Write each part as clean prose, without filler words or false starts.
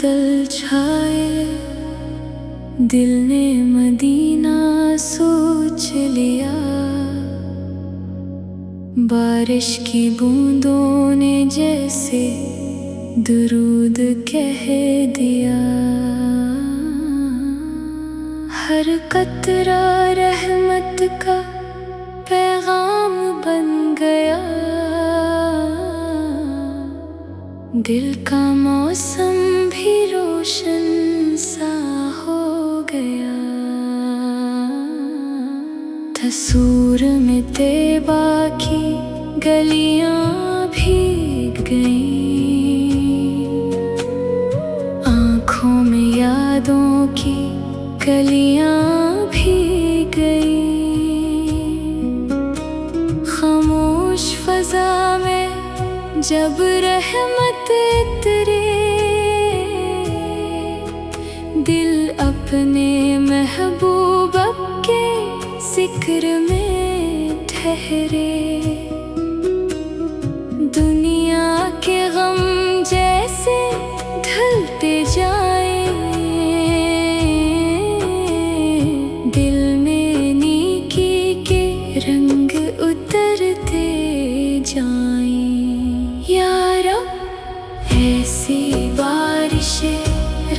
बादल छाए, दिल ने मदीना सोच लिया। बारिश की बूंदों ने जैसे दुरूद कह दिया। हर कतरा रहमत का पैगाम बन गया। दिल का मौसम भी रोशन सा हो गया। तसूर में तैबा की गलियां भीग गईं, आँखों में यादों की कलियां भीग गईं। खामोश फजा में जब रहमत उतरे, दिल अपने महबूब के जिक्र में ठहरे। दुनिया के गम जैसे ढलते जाए, दिल में नेकी के रंग उतरते जाएं। या रब ऐसी बारिश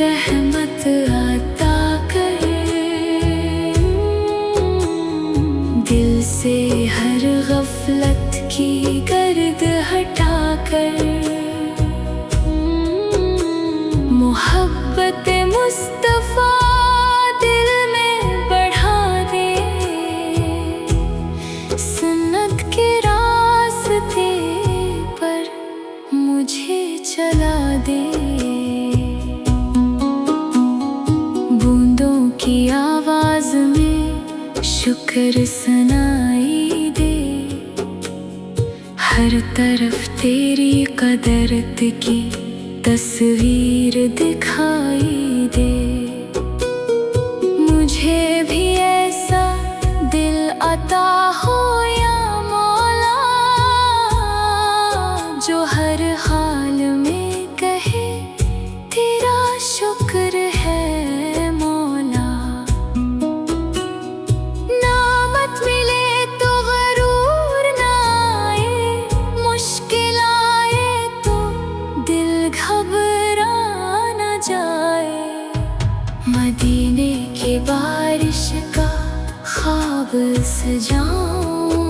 रहमत अता कर, दिल से हर गफलत की गर्द हटा कर। मोहब्बत मुस्तफा दिल में बढ़ा दे, सुन्नत के रास्ते पर मुझे चला दे। बूंदों की आवाज में शुक्र सुनाई दे, हर तरफ तेरी कदरत की तस्वीर दिखाई दे। मुझे भी ऐसा दिल अता हो या मौला, जो हर हाल में कहे तेरा शुक्र है मौला। नामत मिले तो गरूर ना आए, मुश्किल आए तो दिल घबरा न जाए। मदीने की बारिश का ख्वाब सजाऊं,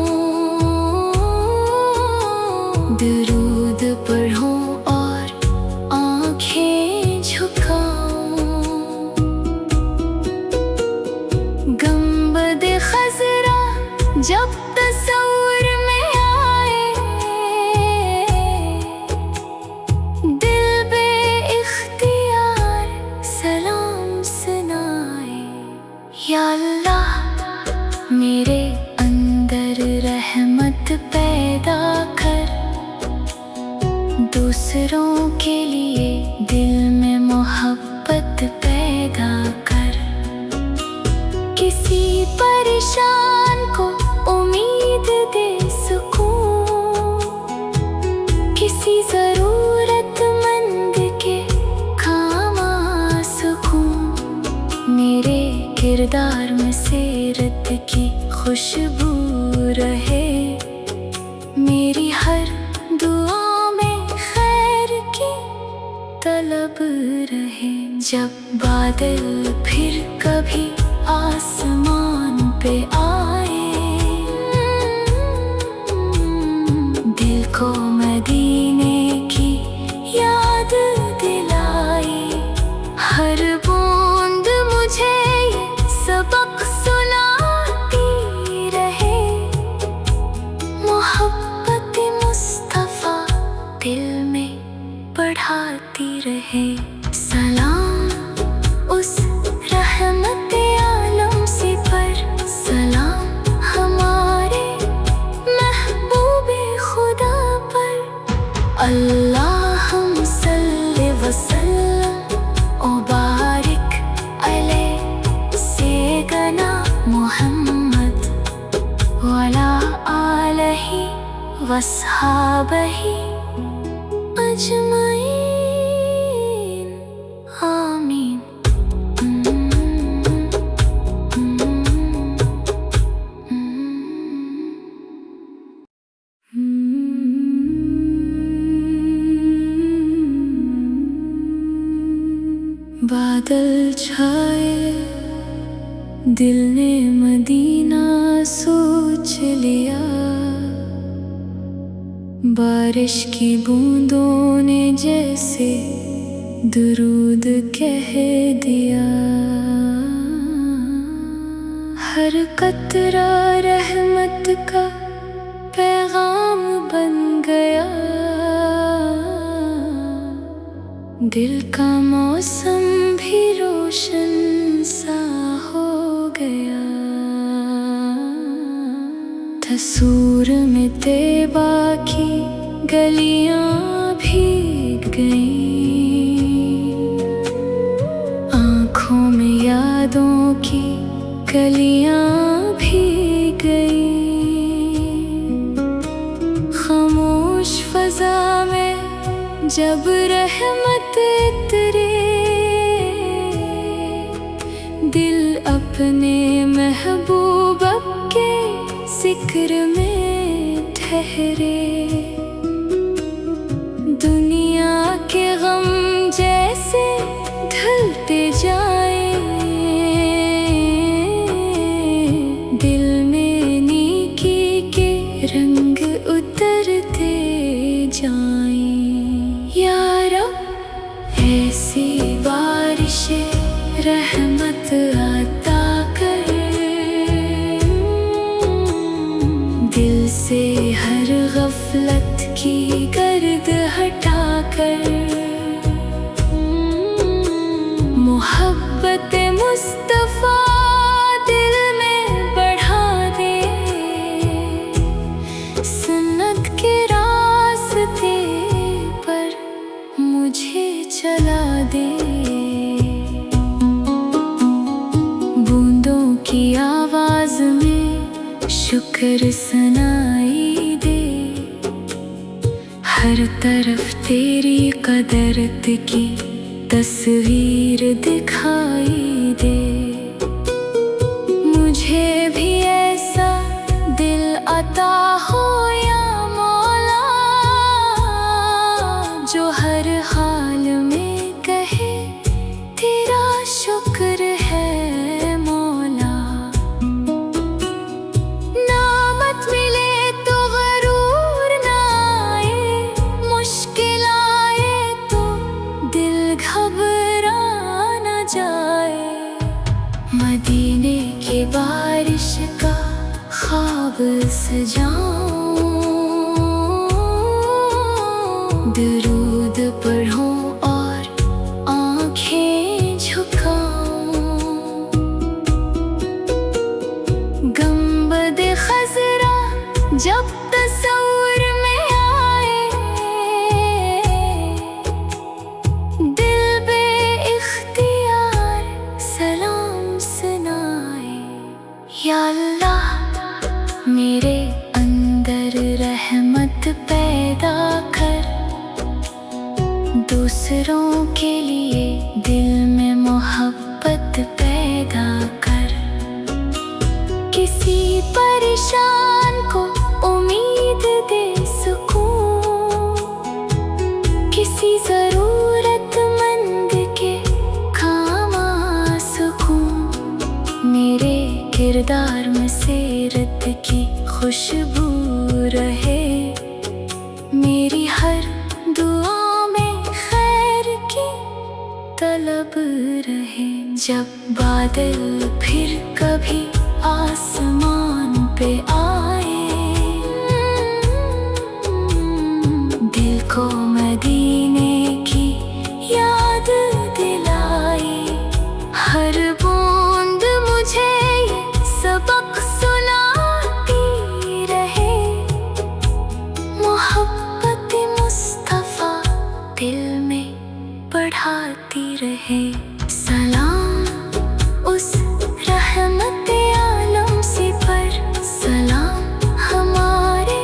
दुरूद पढ़ूं और आँखें झुकाऊं। गंबद खज़रा जब तस्वुर में आए, दिल बे इख्तियार सलाम सुनाए। या अल्लाह मेरे अंदर रहमत पैदा कर, दूसरों के लिए दिल में मोहब्बत पैदा कर। किसी परेशान को उम्मीद दे सुकून, किसी जरूरतमंद के काम आ सुकून। मेरे किरदार में सीरत की खुशबू रहे, मेरी हर दुआ में खैर की तलब रहे। जब बादल फिर कभी आसमान पे आए, दिल को मदीने की याद दिलाए। हर बूंद मुझे ये सबक सुनाती रहे, मोहब्बत मुस्तफा दिल में बढ़ाती रहे। सलाम उस रहमत आलम से पर, सलाम हमारे महबूबे खुदा पर। अल्लाहुम सल्लि व सल्लिम ओ बारिक अलैहि सैयदना मुहम्मद व अला आलिहि व अस्हाबिहि अजमईन। छाए, दिल ने मदीना सोच लिया। बारिश की बूंदों ने जैसे दुरूद कह दिया। हर कतरा रहमत का पैगाम बन गया। दिल का मौसम भी रोशन सा हो गया। तसूर में तैबा की गलियां भीग गईं, आँखों में यादों की कलियां भीग गईं। खामोश फजा में जब रहमत उतरे, दिल अपने महबूब के जिक्र में ठहरे। दुनिया के गम जैसे ढलते जाए, दिल में नेकी के रंग उतरते जाएं। या रब ऐसी बारिश रहमत अता कर, दिल से हर गफलत की गर्द हटा कर। मोहब्बत मुस्तफा दिल में बढ़ा दे, सुन्नत के रास्ते पर मुझे चला दे। बूंदों की आवाज में शुक्र सुनाई दे, हर तरफ तेरी कदरत की तस्वीर दिखाई दे। मुझे भी ऐसा दिल अता हो या मौला, जो हर हाल में कहे तेरा शुक्र है मौला। नामत मिले तो गरूर ना आए, मुश्किल आए तो दिल घबरा न जाए। मदीने की बारिश का ख्वाब सजाऊं, दुरूद पढ़ूं और आँखें झुकाऊं। गंबद खजरा जब तस्वुर में आए, दिल बे इख्तियार सलाम सुनाए। या अल्लाह मेरे अंदर रहमत पैदा कर, दूसरों के लिए दिल में मोहब्बत पैदा कर। किसी परेशान को उम्मीद दे सुकून, किसी जरूरतमंद के काम आ सकूं। मेरे किरदार में सीरत की खुशबू रहे, मेरी हर दुआ में खैर की तलब रहे। जब बादल फिर कभी आसमान पे आए, दिल को मदीने की याद दिलाए। हर बूंद मुझे ये सबक सुनाती रहे, मोहब्बत मुस्तफा दिल में बढ़ाती रहे। सलाम उस रहमत आलम से पर, सलाम हमारे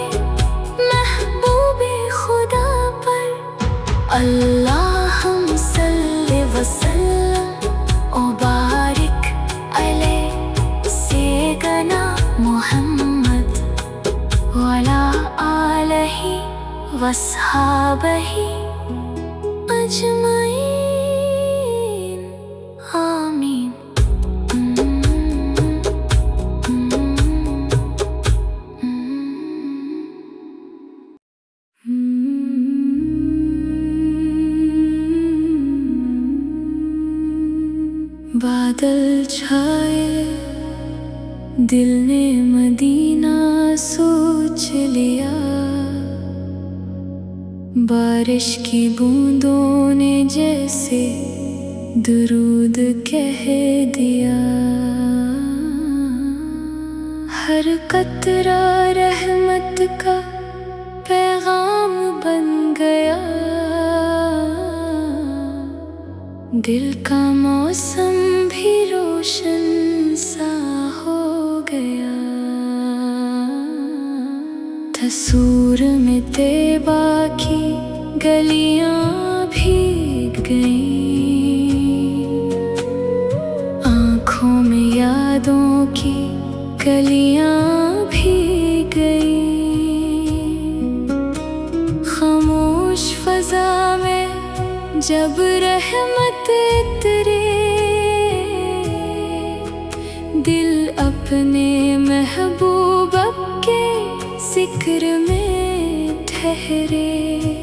महबूबे खुदा पर। अल्लाहुम्मा सल्ली व सल्लिम ओ बारिक अलैहि सय्यदना मुहम्मद व अला आलिहि व अस्हाबिहि अजमईन। बादल छाए, दिल ने मदीना सोच लिया। बारिश की बूंदों ने जैसे दुरूद कह दिया। हर कतरा रहमत का पैगाम बन गया। दिल का मौसम भी रोशन सा हो गया। तसूर में तैबा की गलियां भीग गईं, आँखों में यादों की कलियां भीग गईं। खामोश फजा में जब रहमत उतरे, दिल अपने महबूब के जिक्र में ठहरे।